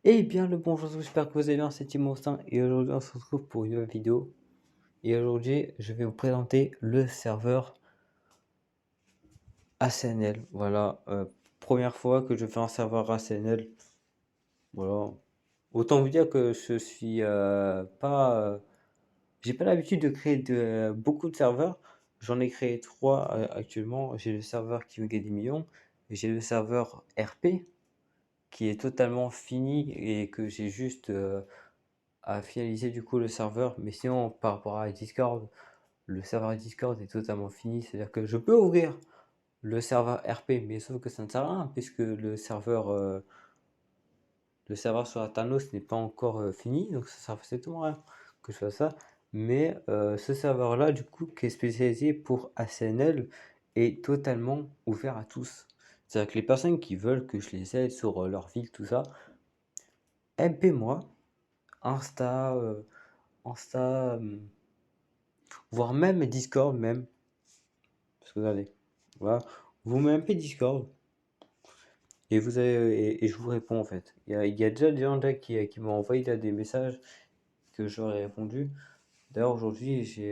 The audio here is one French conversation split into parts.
Eh bien le bonjour, j'espère que vous allez bien, c'est Timo Austin et aujourd'hui on se retrouve pour une nouvelle vidéo. Et aujourd'hui je vais vous présenter le serveur ACNL. Voilà, première fois que je fais un serveur ACNL. Voilà. Autant vous dire que je suis pas, j'ai pas l'habitude de créer beaucoup de serveurs. J'en ai créé trois actuellement. J'ai le serveur qui veut gagner des millions, et j'ai le serveur RP qui est totalement fini et que j'ai juste à finaliser du coup le serveur. Mais sinon, par rapport à Discord, le serveur Discord est totalement fini. C'est-à-dire que je peux ouvrir le serveur RP, mais sauf que ça ne sert à rien puisque le serveur sur Thanos n'est pas encore fini. Donc ça sert strictement à rien que je fasse ça. Mais ce serveur-là, du coup, qui est spécialisé pour ACNL, est totalement ouvert à tous. C'est-à-dire que les personnes qui veulent que je les aide sur leur ville, tout ça, MP-moi, Insta, Insta, voire même Discord même. Parce que regardez, voilà, vous mettez un peu Discord et vous avez et je vous réponds en fait. Il y a déjà des gens là qui m'ont envoyé là des messages que j'aurais répondu. D'ailleurs aujourd'hui j'ai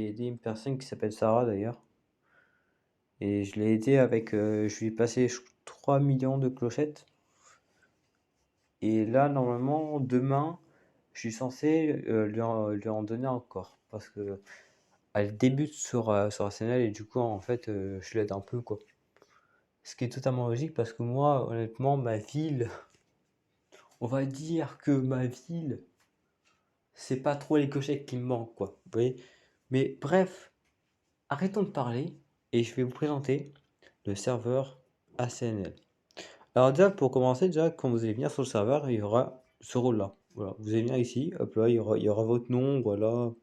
aidé une personne qui s'appelle Sarah d'ailleurs. Et je l'ai aidé avec je lui ai passé 3 millions de clochettes. Et là normalement demain je suis censé lui en donner encore. Parce que elle débute sur Arsenal et du coup en fait je l'aide un peu quoi. Ce qui est totalement logique parce que moi, honnêtement, ma ville, on va dire que ma ville, c'est pas trop les cochettes qui me manquent, quoi. Vous voyez? Mais bref, arrêtons de parler et je vais vous présenter le serveur ACNL. Alors déjà, pour commencer, déjà, quand vous allez venir sur le serveur, il y aura ce rôle-là. Voilà, vous allez venir ici, hop là, il y aura votre nom, voilà,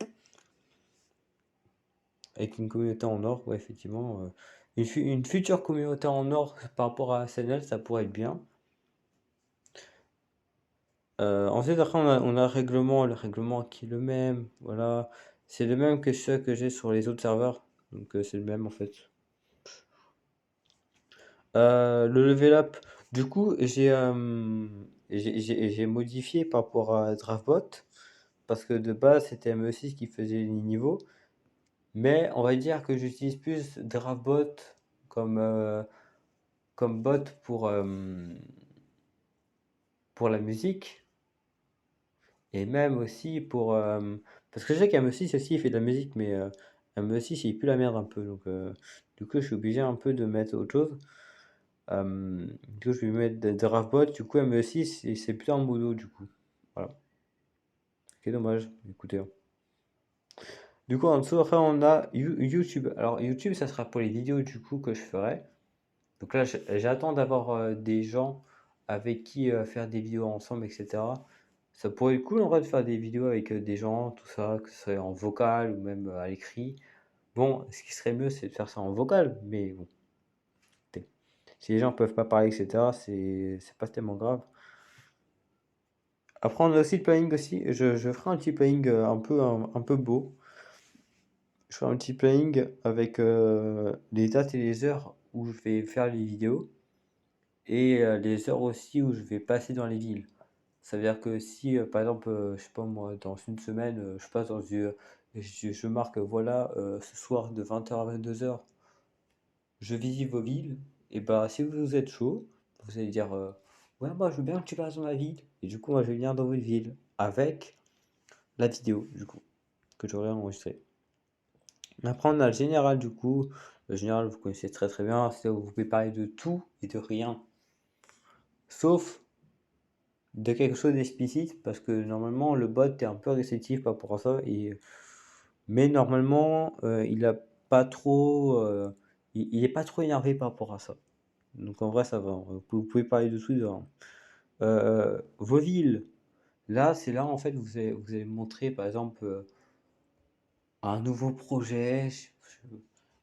avec une communauté en or, ouais, effectivement. Une future communauté en or par rapport à ACNL, ça pourrait être bien. Ensuite, après, on a le règlement qui est le même, voilà. C'est le même que ceux que j'ai sur les autres serveurs, donc c'est le même en fait. Le level up, du coup, j'ai modifié par rapport à Draftbot, parce que de base, c'était ME6 qui faisait les niveaux, mais on va dire que j'utilise plus Draftbot comme, comme bot pour la musique. Et même aussi pour. Parce que je sais qu'ME6 aussi il fait de la musique, mais ME6 il pue la merde un peu. Donc du coup je suis obligé un peu de mettre autre chose. Du coup je vais mettre des Draftbot. Du coup ME6 et c'est plus un modo du coup. Voilà. C'est dommage. Écoutez, hein. Du coup en dessous après on a YouTube. Alors YouTube ça sera pour les vidéos du coup que je ferai. Donc là j'attends d'avoir des gens avec qui faire des vidéos ensemble, etc. Ça pourrait être cool en vrai de faire des vidéos avec des gens, tout ça, que ce soit en vocal ou même à l'écrit. Bon, ce qui serait mieux, c'est de faire ça en vocal, mais bon, si les gens peuvent pas parler, etc., c'est pas tellement grave. Après, on a aussi le planning aussi. Je ferai un petit planning un peu beau. Je ferai un petit planning avec les dates et les heures où je vais faire les vidéos et les heures aussi où je vais passer dans les villes. Ça veut dire que si, par exemple, je sais pas moi, dans une semaine, je passe dans une, je marque, voilà, ce soir de 20h à 22h, je visite vos villes, et bah si vous êtes chaud, vous allez dire, ouais, moi je veux bien que tu passes dans ma ville, et du coup, moi je vais venir dans votre ville, avec la vidéo, du coup, que j'aurai enregistrée. Après, on a le général, du coup. Le général, vous connaissez très très bien, c'est où vous pouvez parler de tout et de rien, sauf de quelque chose d'explicite parce que normalement le bot est un peu réceptif par rapport à ça mais normalement il a pas trop il est pas trop énervé par rapport à ça. Donc en vrai ça va. Vous pouvez parler de tout et de rien. Vos villes, là c'est là en fait vous allez montrer par exemple un nouveau projet,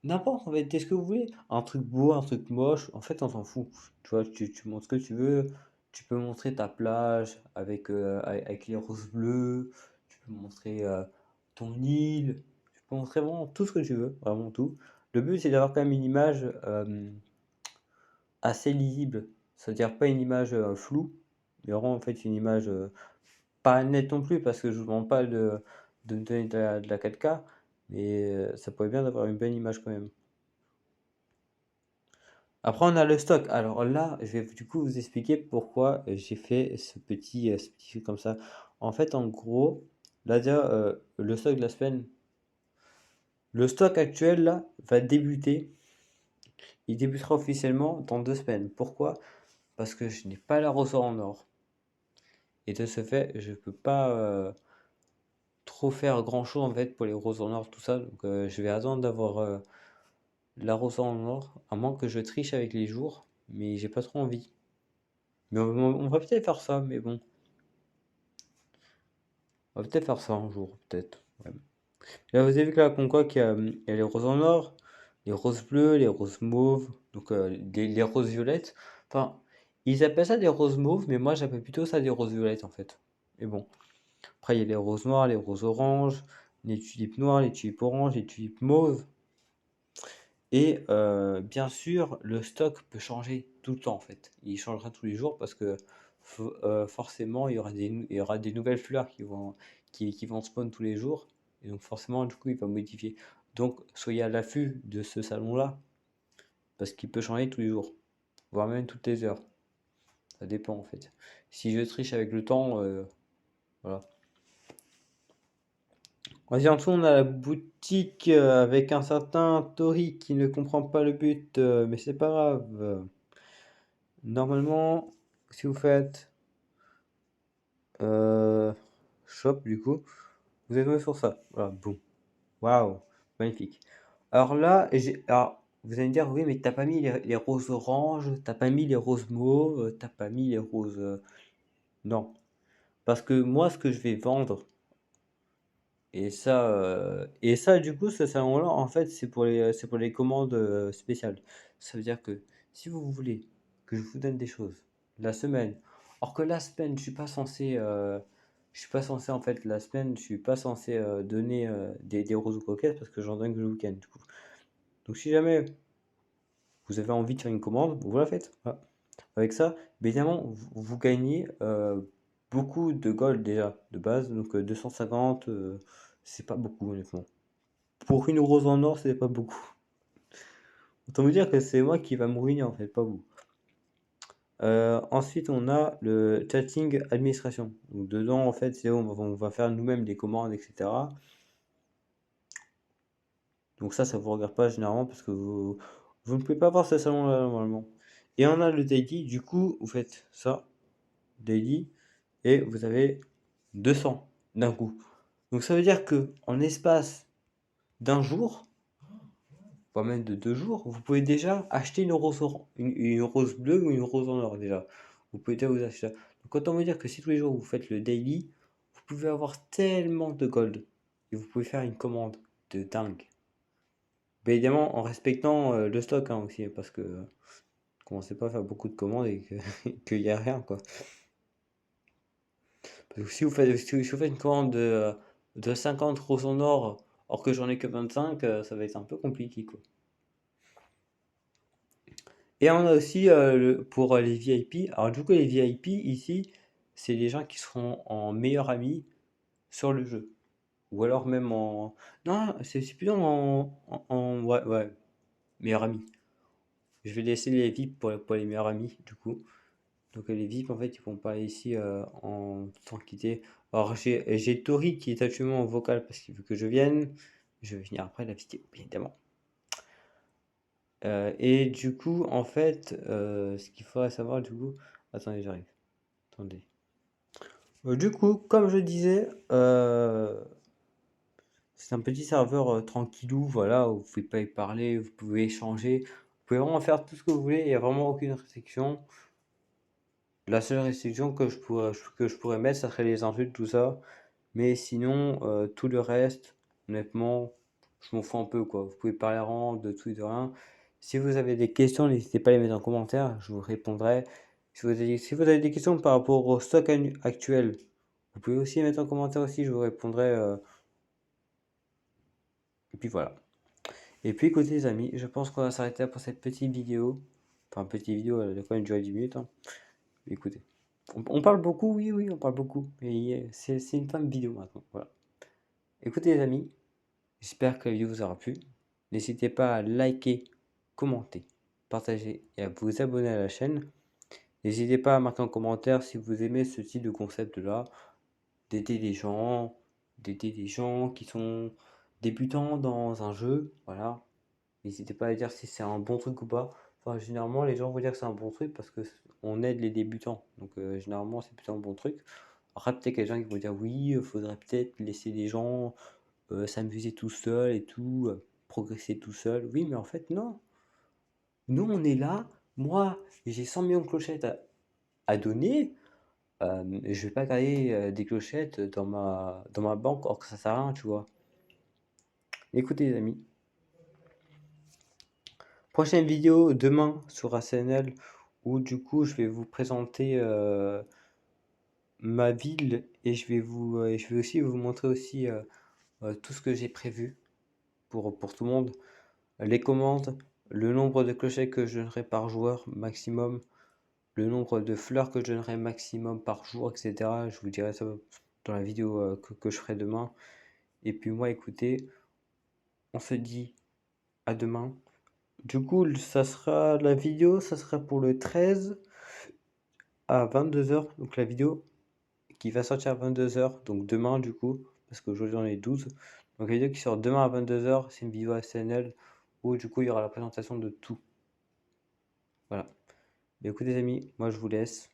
n'importe en fait, qu'est-ce que vous voulez, un truc beau, un truc moche, en fait on s'en fout. Tu vois, tu montres ce que tu veux, tu peux montrer ta plage avec les roses bleues, tu peux montrer ton île, tu peux montrer vraiment tout ce que tu veux, vraiment tout. Le but c'est d'avoir quand même une image assez lisible, c'est-à-dire pas une image floue, il y aura en fait une image pas nette non plus parce que je vous demande pas de me donner de la 4K, mais ça pourrait bien d'avoir une bonne image quand même. Après, on a le stock. Alors là, je vais du coup vous expliquer pourquoi j'ai fait ce petit truc comme ça. En fait, en gros, là déjà, le stock de la semaine, le stock actuel là va débuter. Il débutera officiellement dans 2 semaines. Pourquoi? Parce que je n'ai pas la ressort en or. Et de ce fait, je peux pas trop faire grand chose en fait pour les roses en or, tout ça. Donc je vais attendre d'avoir la rose en or, à moins que je triche avec les jours, mais j'ai pas trop envie. Mais on va peut-être faire ça, mais bon. On va peut-être faire ça un jour, peut-être. Ouais. Là, vous avez vu que là, comme quoi, qu'il y a les roses en or, les roses bleues, les roses mauves, donc les roses violettes. Enfin, ils appellent ça des roses mauves, mais moi j'appelle plutôt ça des roses violettes en fait. Mais bon. Après, il y a les roses noires, les roses oranges, les tulipes noires, les tulipes oranges, les tulipes mauves. Et bien sûr, le stock peut changer tout le temps en fait. Il changera tous les jours parce que forcément, il y aura des nouvelles fleurs qui vont spawn tous les jours. Et donc forcément, du coup, il va modifier. Donc, soyez à l'affût de ce salon-là parce qu'il peut changer tous les jours, voire même toutes les heures. Ça dépend en fait. Si je triche avec le temps, voilà. Vas-y, en dessous, on a la boutique avec un certain Tori qui ne comprend pas le but, mais c'est pas grave. Normalement, si vous faites shop, du coup, vous êtes tombé sur ça. Voilà, boum. Waouh, magnifique. Alors là, alors, vous allez me dire, oui, mais t'as pas mis les roses oranges, t'as pas mis les roses mauves, t'as pas mis les roses. Non. Parce que moi, ce que je vais vendre, et ça, du coup, ce salon-là, en fait, c'est pour les commandes spéciales. Ça veut dire que si vous voulez que je vous donne des choses la semaine, or que la semaine, je suis pas censé, en fait, la semaine, je suis pas censé donner des roses ou coquettes parce que j'en donne que le week-end, du coup. Donc, si jamais vous avez envie de faire une commande, vous la faites. Voilà. Avec ça, évidemment, vous gagnez beaucoup de gold déjà, de base, donc 250, c'est pas beaucoup, honnêtement. Pour une rose en or, c'est pas beaucoup. Autant vous dire que c'est moi qui va me ruiner en fait, pas vous. Ensuite, on a le chatting administration. Donc, dedans, en fait, c'est où on va faire nous-mêmes des commandes, etc. Donc ça vous regarde pas généralement parce que vous ne pouvez pas voir ce salon-là normalement. Et on a le daily, du coup, vous faites ça, daily, et vous avez 200 d'un coup. Donc ça veut dire que en espace d'un jour, voire même de 2 jours, vous pouvez déjà acheter une rose bleue ou une rose en or déjà. Vous pouvez déjà vous acheter ça. Donc autant vous dire que si tous les jours vous faites le daily, vous pouvez avoir tellement de gold. Et vous pouvez faire une commande de dingue. Mais évidemment en respectant le stock hein, aussi, parce que commencez pas à faire beaucoup de commandes et qu'il n'y a rien quoi. Parce que si vous faites une commande de 50 roses en or, or que j'en ai que 25, ça va être un peu compliqué quoi. Et on a aussi pour les VIP. Alors du coup les VIP ici, c'est les gens qui seront en meilleur ami sur le jeu. Ou alors même en... Non, c'est plutôt ouais, ouais, meilleur ami. Je vais laisser les VIP pour les meilleurs amis du coup. Donc les VIP en fait ils vont parler ici en tranquillité. Alors j'ai Tori qui est actuellement en vocal parce qu'il veut que je vienne. Je vais venir après la vidéo bien évidemment. Et du coup, en fait, ce qu'il faudrait savoir, du coup, attendez, j'arrive. Attendez. Du coup, comme je disais, c'est un petit serveur tranquillou, voilà, où vous pouvez pas y parler, vous pouvez échanger, vous pouvez vraiment faire tout ce que vous voulez, il n'y a vraiment aucune restriction. La seule restriction que je pourrais mettre, ça serait les insultes, tout ça. Mais sinon, tout le reste, honnêtement, je m'en fous un peu, quoi. Vous pouvez parler vraiment de tout et de rien. Si vous avez des questions, n'hésitez pas à les mettre en commentaire, je vous répondrai. Si vous avez des questions par rapport au stock actuel, vous pouvez aussi les mettre en commentaire aussi, je vous répondrai. Et puis voilà. Et puis écoutez les amis, je pense qu'on va s'arrêter là pour cette petite vidéo. Enfin, petite vidéo, elle a quand même duré 10 minutes. Hein. Écoutez. On parle beaucoup, oui, oui, on parle beaucoup. Mais c'est une femme vidéo maintenant. Voilà. Écoutez, les amis, j'espère que la vidéo vous aura plu. N'hésitez pas à liker, commenter, partager et à vous abonner à la chaîne. N'hésitez pas à marquer en commentaire si vous aimez ce type de concept-là, d'aider des gens qui sont débutants dans un jeu. Voilà. N'hésitez pas à dire si c'est un bon truc ou pas. Enfin, généralement, les gens vont dire que c'est un bon truc parce que on aide les débutants. Donc, généralement, c'est plutôt un bon truc. Après, peut-être qu'il y a des gens qui vont dire oui, il faudrait peut-être laisser les gens s'amuser tout seul et tout, progresser tout seul. Oui, mais en fait, non. Nous, on est là. Moi, j'ai 100 millions de clochettes à donner. Je vais pas garder des clochettes dans ma banque, or que ça sert à rien, tu vois. Écoutez, les amis. Prochaine vidéo demain sur ACNL où du coup je vais vous présenter ma ville et je vais aussi vous montrer aussi tout ce que j'ai prévu pour tout le monde. Les commandes, le nombre de clochettes que je donnerai par joueur maximum, le nombre de fleurs que je donnerai maximum par jour, etc. Je vous dirai ça dans la vidéo que je ferai demain. Et puis moi, écoutez, on se dit à demain. Du coup, la vidéo, ça sera pour le 13 à 22h. Donc la vidéo qui va sortir à 22h, donc demain du coup, parce qu'aujourd'hui on est 12. Donc la vidéo qui sort demain à 22h, c'est une vidéo ASNL où du coup il y aura la présentation de tout. Voilà. Mais écoutez les amis, moi je vous laisse.